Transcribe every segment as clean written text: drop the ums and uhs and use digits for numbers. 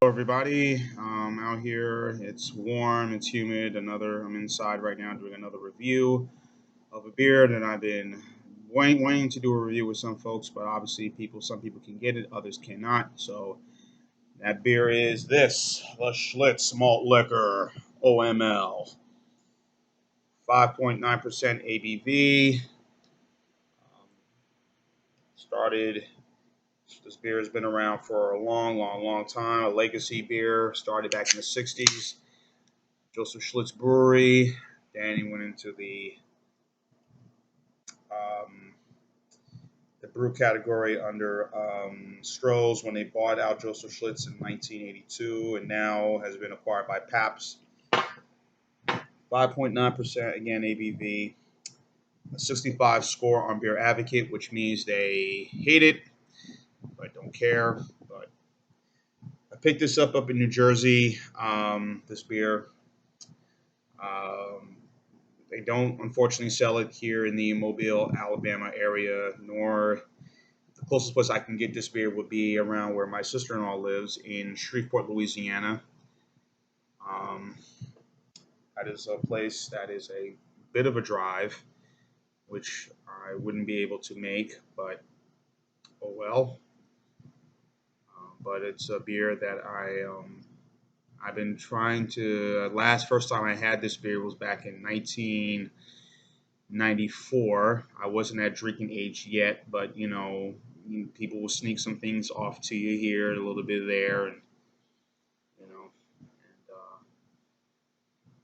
Hello, everybody. Out here, it's warm, it's humid. I'm inside right now doing another review of a beer that I've been waiting to do a review with some folks, but obviously, some people can get it, others cannot. So that beer is this, the Schlitz Malt Liquor O.M.L. 5.9% ABV. Started. This beer has been around for a long time. A legacy beer. Started back in the '60s. Joseph Schlitz Brewery. Then he went into um, the brew category under Stroh's when they bought out Joseph Schlitz in 1982, and now has been acquired by Pabst. 5.9% again ABV. A 65 score on Beer Advocate, which means they hate it, but don't care. But I picked this up in New Jersey. This beer. Um, They don't, unfortunately, sell it here in the Mobile, Alabama area, nor the closest place I can get this beer would be around where my sister-in-law lives in Shreveport, Louisiana. Um, that is a place that is a bit of a drive, which I wouldn't be able to make, but oh well. But it's a beer that I've been trying to. First time I had this beer was back in 1994. I wasn't at drinking age yet, but people will sneak some things off to you here, a little bit there, and you know, and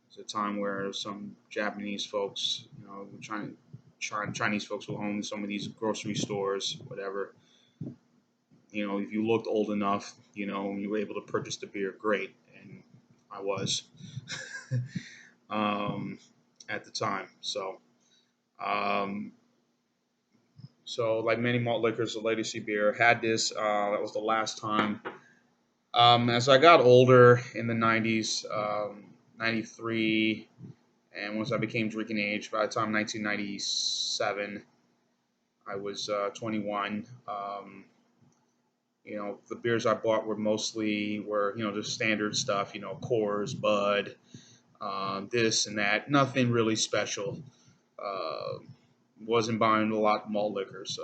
it's a time where some Japanese folks, Chinese folks will own some of these grocery stores, whatever. If you looked old enough, and you were able to purchase the beer, great, and I was um, at the time. Um, So, like many malt liquors, the legacy beer had this. That was the last time. As I got older in the '90s, '93, and once I became drinking age, by the time 1997, I was 21. The beers I bought were just standard stuff. Coors, Bud, this and that. Nothing really special. Uh, wasn't buying a lot of malt liquors.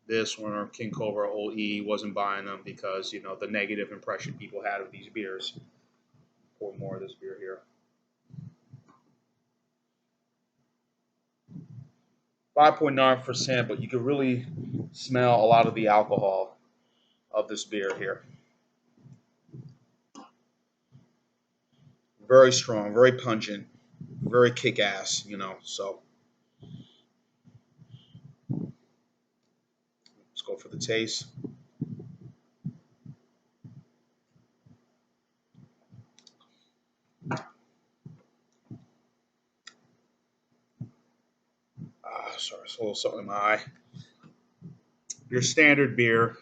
This one or King Cobra Old E wasn't buying them because the negative impression people had of these beers. Pour more of this beer here. 5.9%, but you can really smell a lot of the alcohol of this beer here. Very strong, very pungent, very kick ass. So let's go for the taste. Sorry, it's a little something in my eye. Your standard beer,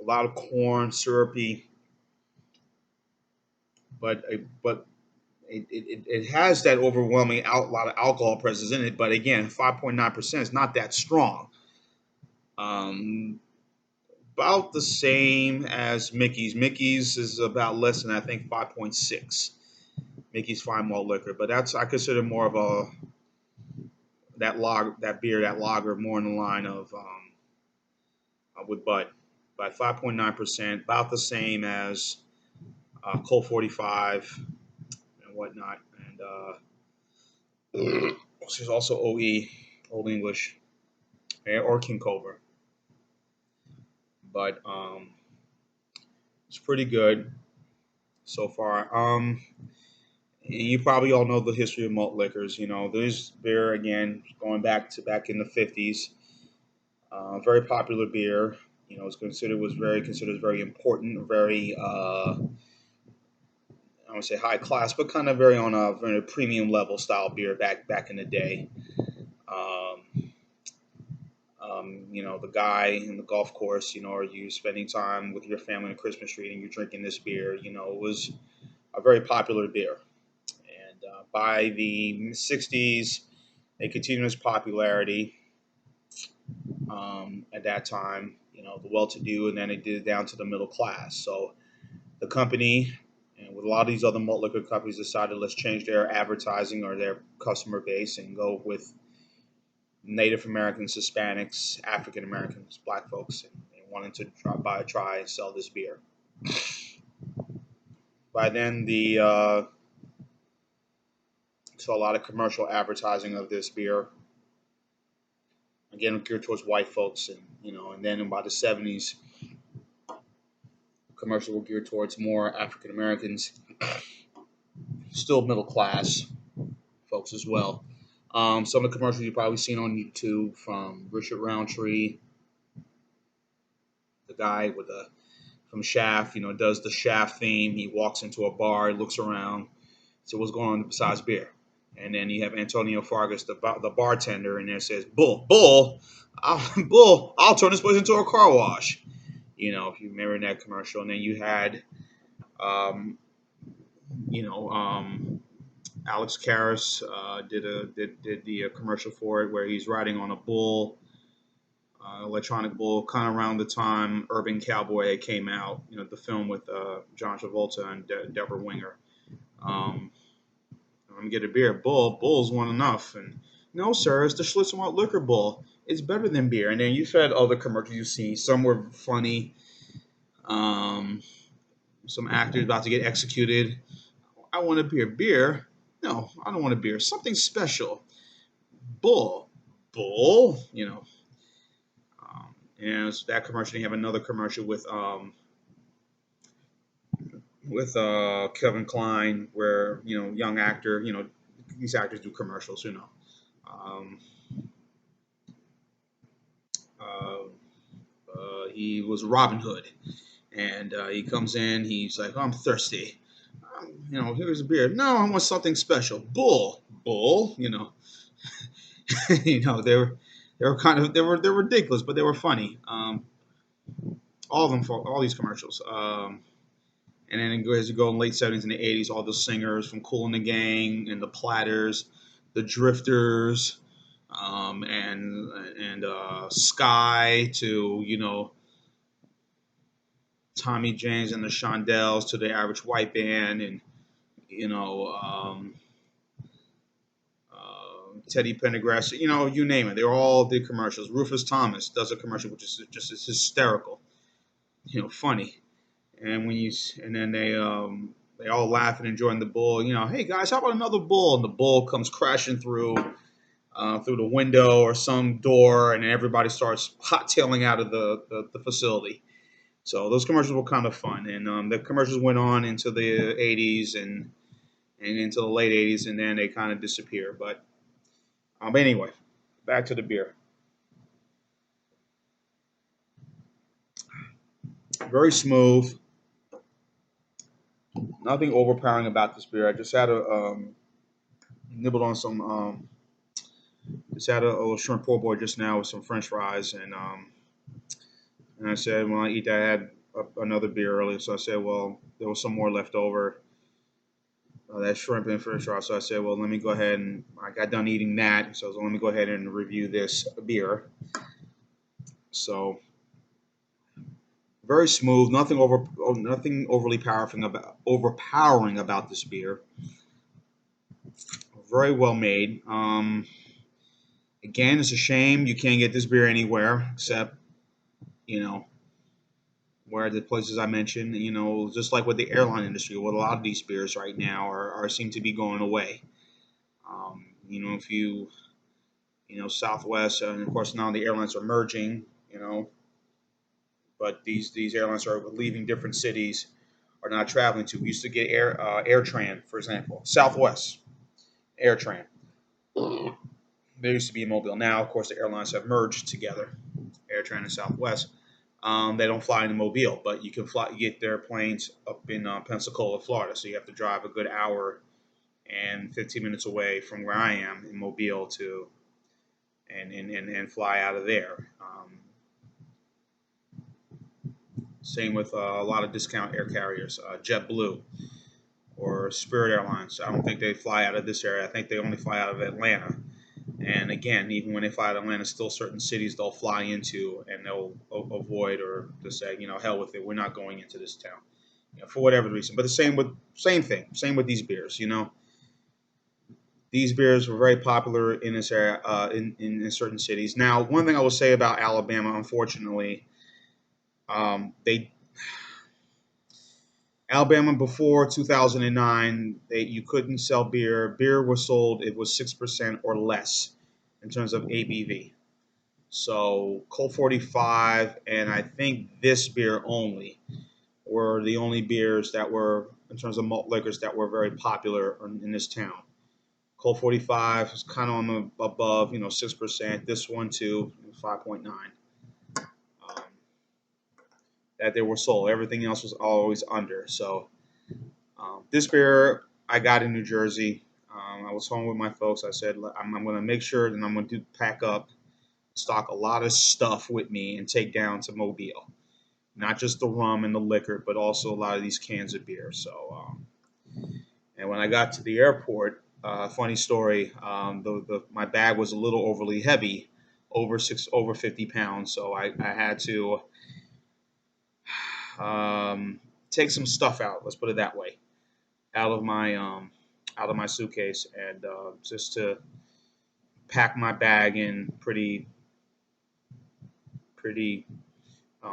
a lot of corn, syrupy, but it has that overwhelming lot of alcohol presence in it. But again, 5.9% is not that strong. Um, about the same as Mickey's. Mickey's is about less than I think 5.6. Mickey's fine malt liquor, but that's I consider more of a that lager more in the line of with Bud. But 5.9%, about the same as Colt 45 and whatnot, and there's also OE, Old English, or King Cobra. But it's pretty good so far. You probably all know the history of malt liquors. There's beer again going back in the '50s. Very popular beer. It's considered very important, very I would say high class, but kind of very on a very premium level style beer back in the day. Um, the guy in the golf course, or you spending time with your family on a Christmas tree and you're drinking this beer, it was a very popular beer. And by the '60s, it continued its popularity at that time. the well-to-do, and then it did it down to the middle class. So the company, and with a lot of these other malt liquor companies, decided let's change their advertising or their customer base and go with Native Americans, Hispanics, African Americans, Black folks, and wanted to try and sell this beer. By then, saw a lot of commercial advertising of this beer. Again, geared towards white folks, and then by the '70s, commercials were geared towards more African Americans, still middle class folks as well. Some of the commercials you've probably seen on YouTube from Richard Roundtree, the guy with the from Shaft, does the Shaft theme. He walks into a bar, looks around, so what's going on besides beer? And then you have Antonio Fargas, the bartender, and there says, "Bull, Bull, I'll turn this place into a car wash." If you remember that commercial, and then you had, um, Alex Karras did the commercial for it where he's riding on a bull, electronic bull, kind of around the time Urban Cowboy came out. The film with John Travolta and Deborah Winger. I'm gonna get a beer. Bull's one enough. And no, sir, it's the Schlitz Malt Liquor Bull. It's better than beer. And then you've had other commercials you've seen. Some were funny. Um, some actors about to get executed. I want a beer. Beer? No, I don't want a beer. Something special. Bull. Bull? And so that commercial. You have another commercial with Kevin Kline, where young actor. These actors do commercials. Um, uh, he was Robin Hood, and he comes in. He's like, "Oh, I'm thirsty. Here's a beer. No, I want something special. Bull. They were kind of they're ridiculous, but they were funny. All of them for all these commercials. And then as you go in late '70s and the '80s, all the singers from Kool and the Gang and the Platters, the Drifters, and Sky to Tommy James and the Shondells to the Average White Band, and you know Teddy Pendergrass, you name it. They all did commercials. Rufus Thomas does a commercial which is just is hysterical, funny. And and then they all laugh and enjoying the bull. Hey guys, how about another bull? And the bull comes crashing through the window or some door, and everybody starts hottailing out of the facility. So those commercials were kind of fun, and the commercials went on into the '80s and into the late '80s, and then they kind of disappear. But anyway, back to the beer. Very smooth, nothing overpowering about this beer. I just had a nibbled on some. Just had a little shrimp po' boy just now with some French fries, and I said when I eat that, I had another beer earlier, so I said, well, there was some more left over. That shrimp and French fries. So I said, well, let me go ahead and I got done eating that, so let me go ahead and review this beer. So very smooth, nothing overpowering about this beer. Very well made. Again, it's a shame you can't get this beer anywhere except where the places I mentioned. Just like with the airline industry, with a lot of these beers right now are seem to be going away. If Southwest, and of course now the airlines are merging. But these airlines are leaving different cities, are not traveling to. We used to get AirTran, for example, Southwest AirTran. There used to be in Mobile. Now, of course, the airlines have merged together, AirTran and Southwest. They don't fly into Mobile, but you can fly. You get their planes up in Pensacola, Florida. So you have to drive a good hour and 15 minutes away from where I am in Mobile to and fly out of there. Same with a lot of discount air carriers, JetBlue or Spirit Airlines. I don't think they fly out of this area. I think they only fly out of Atlanta. And again, even when they fly to Atlanta, still certain cities they'll fly into and they'll avoid or just say, hell with it, we're not going into this town, for whatever reason. But the same thing, same with these beers. These beers were very popular in this area, in certain cities. Now, one thing I will say about Alabama, unfortunately, they Alabama before 2009, you couldn't sell beer. Beer was sold, it was 6% or less in terms of ABV. So Colt 45 and I think this beer only were the only beers that were, in terms of malt liquors, that were very popular in this town. Colt 45 is kind of on the above, 6%. This one too, 5.9. Um, that they were sold. Everything else was always under. So this beer I got in New Jersey. I was home with my folks. I said I'm going to make sure that I'm going to pack up, stock a lot of stuff with me, and take down to Mobile. Not just the rum and the liquor, but also a lot of these cans of beer. So, and when I got to the airport, funny story, my bag was a little overly heavy, over 50 pounds. So I had to take some stuff out. Let's put it that way, out of my suitcase, and just to pack my bag in pretty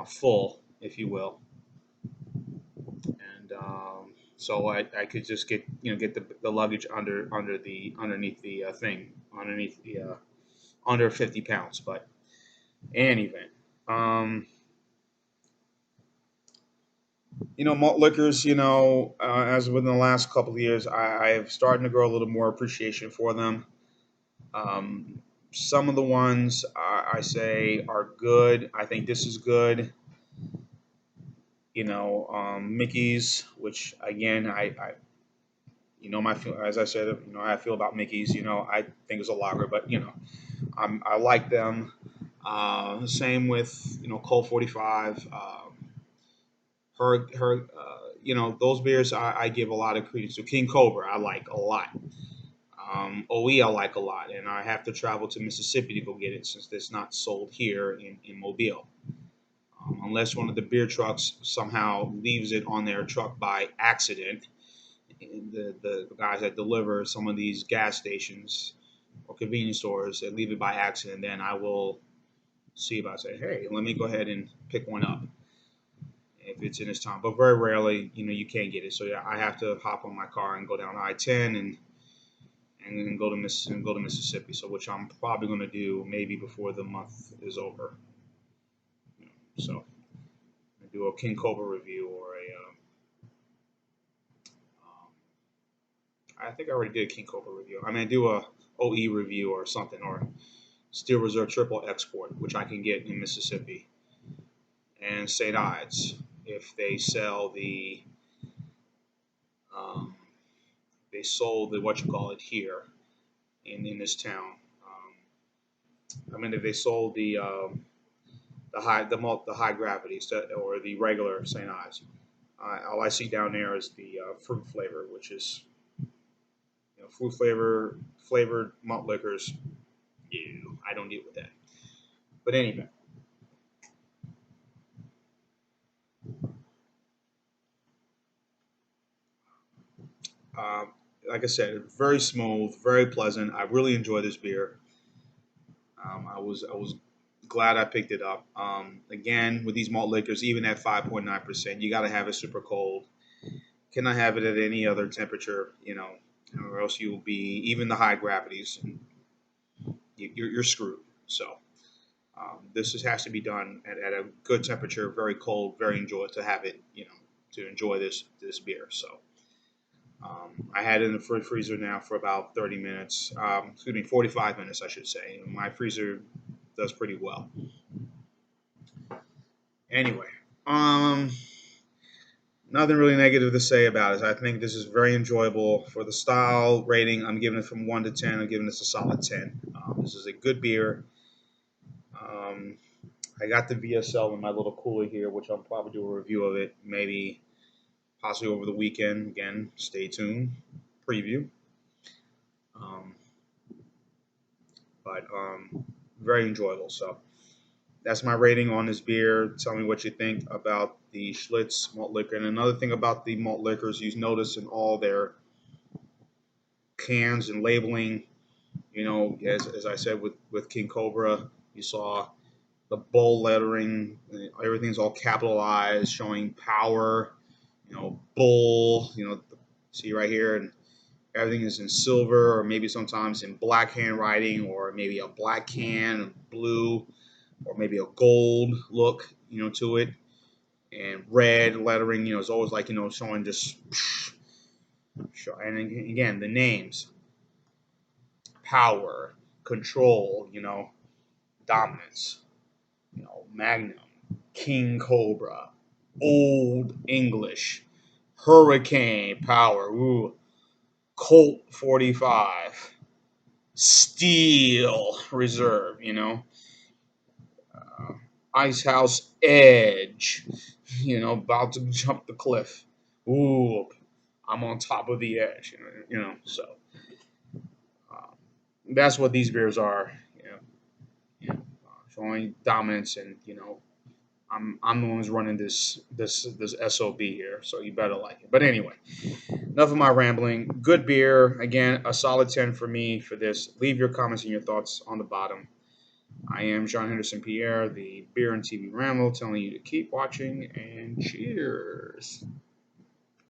full, if you will, and so I could just get the luggage underneath the thing, underneath the under 50 pounds. But in any event, malt liquors, as within the last couple of years, I have started to grow a little more appreciation for them. Um, some of the ones I say are good. I think this is good. Mickey's, which again, I as I said, how I feel about Mickey's. I think it's a lager, but I like them. Same with Colt 45. Those beers I give a lot of credence to. King Cobra I like a lot. OE I like a lot, and I have to travel to Mississippi to go get it since it's not sold here in Mobile. Unless one of the beer trucks somehow leaves it on their truck by accident. The guys that deliver some of these gas stations or convenience stores that leave it by accident, then I will see about say, hey, let me go ahead and pick one up if it's in this town. But very rarely, you can't get it. So yeah, I have to hop on my car and go down I-10 and then go to Mississippi. So which I'm probably going to do maybe before the month is over. So I do a King Cobra review or I think I already did a King Cobra review. I do a OE review or something, or Steel Reserve Triple Export, which I can get in Mississippi, and St. Ides if they sell um, they sold the what you call it here in this town. If they sold the high gravities or the regular St. Ides, all I see down there is the fruit flavor, which is fruit flavored malt liquors. Ew, I don't deal with that. But anyway, um, like I said, very smooth, very pleasant. I really enjoy this beer. I was glad I picked it up. Again, with these malt liquors, even at 5.9%, you got to have it super cold. Cannot have it at any other temperature, or else you will be even the high gravities. You're screwed. So has to be done at a good temperature, very cold, very enjoy to have it, to enjoy this beer. So I had it in the freezer now for about 30 minutes. 45 minutes, I should say. My freezer does pretty well. Anyway, um, nothing really negative to say about it. I think this is very enjoyable. For the style rating, I'm giving it from 1 to 10. I'm giving this a solid 10. This is a good beer. Um, I got the VSL in my little cooler here, which I'll probably do a review of it, maybe possibly over the weekend. Again, stay tuned. Preview. Um, but very enjoyable. So that's my rating on this beer. Tell me what you think about the Schlitz malt liquor. And another thing about the malt liquors, you notice in all their cans and labeling, as I said with King Cobra, you saw the bull lettering, everything's all capitalized, showing power, bull, see right here, and everything is in silver or maybe sometimes in black handwriting or maybe a black can, blue, or maybe a gold look, to it. And red lettering, is always like, showing just, and again, the names, power, control, dominance, Magnum, King Cobra, Old English, Hurricane Power, ooh, Colt 45, Steel Reserve, Ice House Edge, about to jump the cliff. Ooh, I'm on top of the edge, so um, that's what these beers are, showing dominance and, I'm the one who's running this SOB here, so you better like it. But anyway, enough of my rambling. Good beer. Again, a solid 10 for me for this. Leave your comments and your thoughts on the bottom. I am John Henderson Pierre, the Beer and TV Ramble, telling you to keep watching and cheers.